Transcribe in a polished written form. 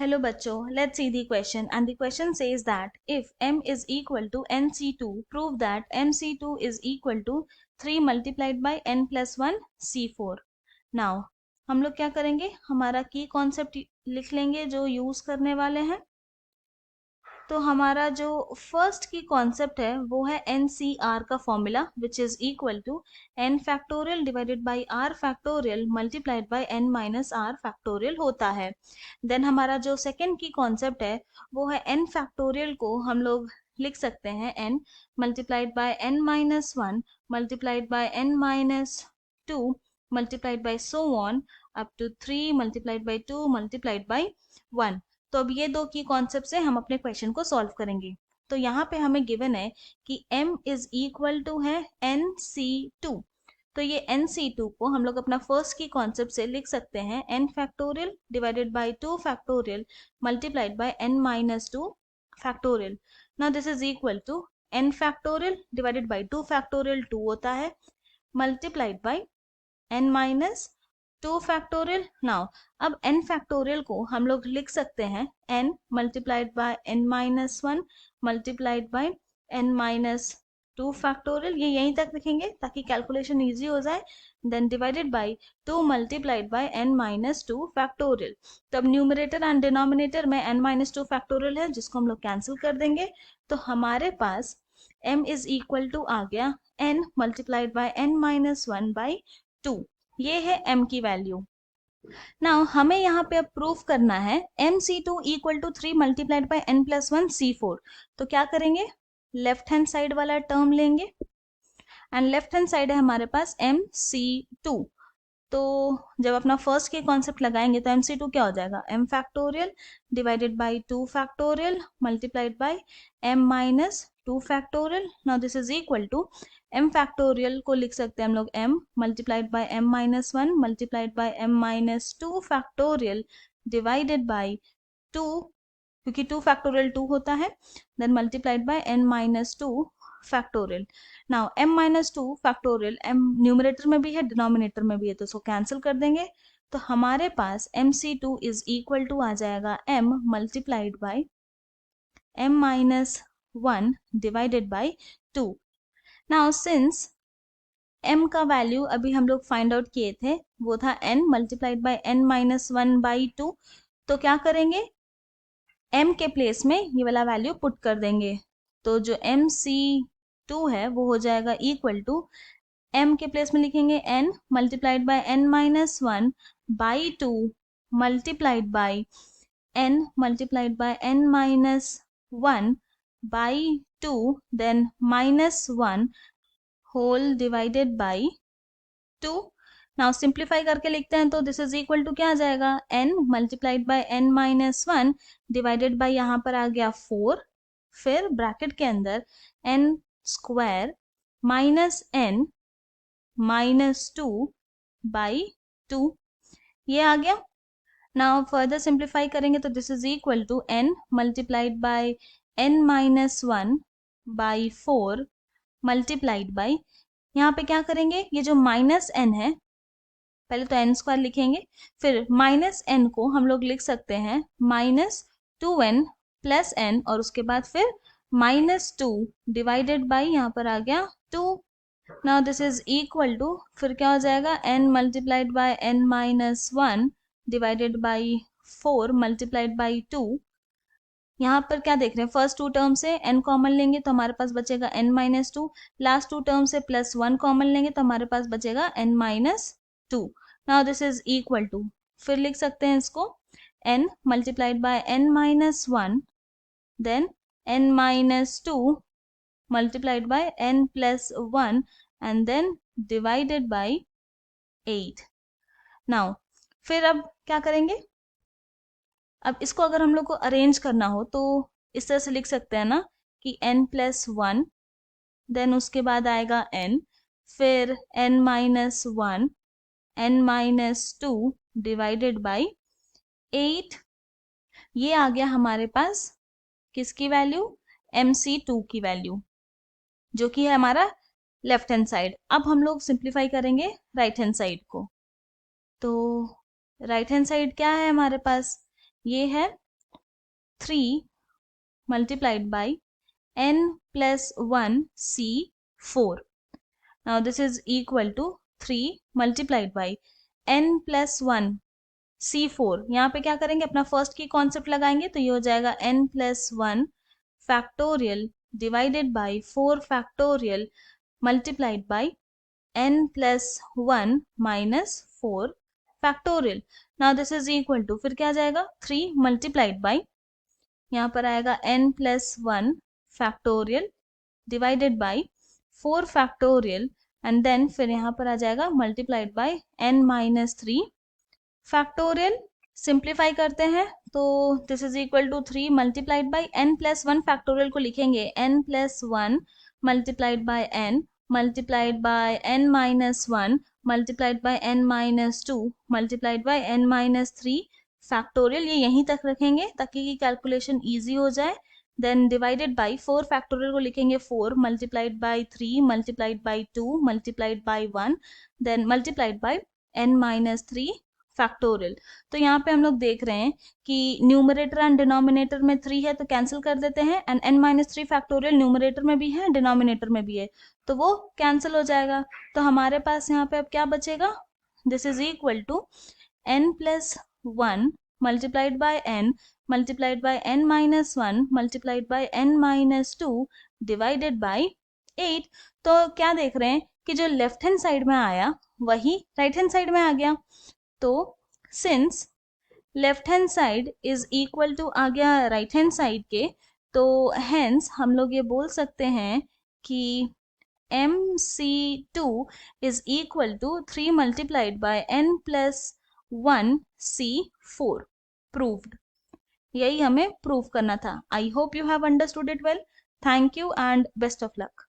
Hello बच्चों, let's see the question and the question says that if m is equal to nc2, prove that nc2 is equal to 3 multiplied by n plus 1 c4. Now हम लोग क्या करेंगे, हमारा की concept लिख लेंगे जो यूज करने वाले हैं। तो हमारा जो फर्स्ट की कॉन्सेप्ट है वो है NCR का formula which is equal to n factorial divided by r factorial multiplied by n minus r factorial होता है। देन हमारा जो सेकेंड की कॉन्सेप्ट है वो है n फैक्टोरियल को हम लोग लिख सकते हैं n multiplied by n minus 1 multiplied by n minus 2 multiplied by so on up to 3 multiplied by 2 multiplied by 1। तो अब ये दो की कॉन्सेप्ट से हम अपने क्वेश्चन को सॉल्व करेंगे। तो यहाँ पे हमें गिवन है कि m इज इक्वल टू है nc2। तो ये nc2 को हम लोग अपना फर्स्ट की कॉन्सेप्ट से लिख सकते हैं n factorial divided by 2 factorial multiplied by n minus 2 factorial. Now this is equal to n factorial divided by 2 factorial 2 होता है multiplied by n minus 2 factorial. Now अब n फैक्टोरियल को हम लोग लिख सकते हैं n multiplied by n minus 1 multiplied by n minus 2 factorial, ये यहीं तक लिखेंगे ताकि कैलकुलेशन इजी हो जाए। Then divided by 2 multiplied by n minus 2 factorial. तो अब न्यूमरेटर एंड डिनोमिनेटर में n माइनस 2 फैक्टोरियल है जिसको हम लोग कैंसिल कर देंगे। तो हमारे पास m इज इक्वल टू आ गया n multiplied by n minus 1 by 2। ये है m की वैल्यू। नाउ हमें यहाँ पे अब प्रूफ करना है mc2 equal to 3 multiplied by n plus 1 c4। तो क्या करेंगे, लेफ्ट हैंड साइड वाला टर्म लेंगे एंड लेफ्ट हैंड साइड है हमारे पास mc2। तो जब अपना फर्स्ट के कॉन्सेप्ट लगाएंगे तो mc2 क्या हो जाएगा, m factorial divided by 2 factorial multiplied by m minus 2 factorial. Now this is equal to m factorial को लिख सकते हैं हम लोग m multiplied by m minus 1 multiplied by m minus 2 factorial divided by 2, क्योंकि 2 फैक्टोरियल 2 होता है, then multiplied by n minus 2 factorial. Now m minus 2 factorial m numerator में भी है डिनोमिनेटर में भी है तो इसको कैंसिल कर देंगे। तो हमारे पास mc2 इज इक्वल टू आ जाएगा m multiplied by m minus 1 divided by 2। Now since m का वैल्यू अभी हम लोग फाइंड आउट किए थे वो था n multiplied by n minus 1 by 2। तो क्या करेंगे, m के प्लेस में ये वाला वैल्यू पुट कर देंगे। तो जो mc2 है वो हो जाएगा इक्वल टू m के प्लेस में लिखेंगे n multiplied by n minus 1 by 2 multiplied by n multiplied by n minus 1 by 2 then minus 1 whole divided by 2। Now simplify करके लिखते हैं तो दिस इज इक्वल टू क्या आ जाएगा, n multiplied by n minus 1 divided by यहाँ पर आ गया 4, फिर ब्रैकेट के अंदर n square minus n minus 2 by 2, ये आ गया। नाउ फर्दर सिंप्लीफाई करेंगे तो this is equal to n multiplied by n minus 1 by 4 multiplied by, यहाँ पे क्या करेंगे, ये जो माइनस n है पहले तो n स्क्वायर लिखेंगे, फिर माइनस n को हम लोग लिख सकते हैं माइनस 2n प्लस n और उसके बाद फिर माइनस 2 डिवाइडेड बाई यहाँ पर आ गया 2। Now this is equal to फिर क्या हो जाएगा n multiplied by n minus 1 divided by 4 multiplied by 2। यहाँ पर क्या देख रहे हैं, फर्स्ट टू टर्म से n कॉमन लेंगे तो हमारे पास बचेगा n minus 2, last two term से प्लस 1 कॉमन लेंगे तो हमारे पास बचेगा n minus 2। Now this is equal to फिर लिख सकते हैं इसको n multiplied by n minus 1 then n minus 2 multiplied by n plus 1 and then divided by 8। Now फिर अब क्या करेंगे, अब इसको अगर हम लोग को अरेंज करना हो तो इस तरह से लिख सकते हैं ना कि n प्लस 1 देन उसके बाद आएगा n, फिर n minus 1 n minus 2 divided by 8। ये आ गया हमारे पास किसकी वैल्यू, mc2 की वैल्यू, जो कि है हमारा लेफ्ट हैंड साइड। अब हम लोग सिंप्लीफाई करेंगे राइट हैंड साइड को। तो राइट हैंड साइड क्या है हमारे पास, ये है 3 multiplied by n plus 1 C4. Now this is equal to 3 multiplied by n plus 1 C4. यहाँ पे क्या करेंगे, अपना फर्स्ट की कॉन्सेप्ट लगाएंगे, तो ये हो जाएगा n plus 1 factorial divided by 4 factorial multiplied by n plus 1 minus 4 factorial. Now this is equal to, फिर क्या आ जाएगा, 3 multiplied by, यहाँ पर आएगा n plus 1 factorial divided by 4 factorial and then फिर यहाँ पर आ जाएगा multiplied by n minus 3 factorial. Simplify करते हैं तो this is equal to 3 multiplied by n plus 1 factorial को लिखेंगे n plus 1 multiplied by n multiplied by n minus 1 multiplied by n minus 2 multiplied by n minus 3 factorial. ये यहीं तक रखेंगे ताकि की कैलकुलेशन ईजी हो जाए. देन डिवाइडेड बाई 4 फैक्टोरियल को लिखेंगे 4 multiplied by 3 multiplied by 2 multiplied by 1 then multiplied by n minus 3 factorial. तो यहाँ पे हम लोग देख रहे हैं कि न्यूमरेटर एंड डिनोमिनेटर में 3 है तो कैंसिल कर देते हैं and n minus 3 factorial numerator में भी है डिनोमिनेटर में भी है तो वो कैंसिल हो जाएगा. तो हमारे पास यहाँ पे अब क्या बचेगा, this is equal to n plus 1 multiplied by n multiplied by n minus 1 multiplied by n minus 2 divided by 8. तो क्या देख रहे हैं कि जो लेफ्ट हैंड साइड में आया वही राइट हैंड साइड में आ गया. तो since left hand side is equal to आ गया राइट हैंड साइड के, तो हेंस हम लोग ये बोल सकते हैं कि MC2 is equal to 3 multiplied by n plus 1 C4. Proved. यही हमें प्रूव करना था. I hope you have understood it well. Thank you and best of luck.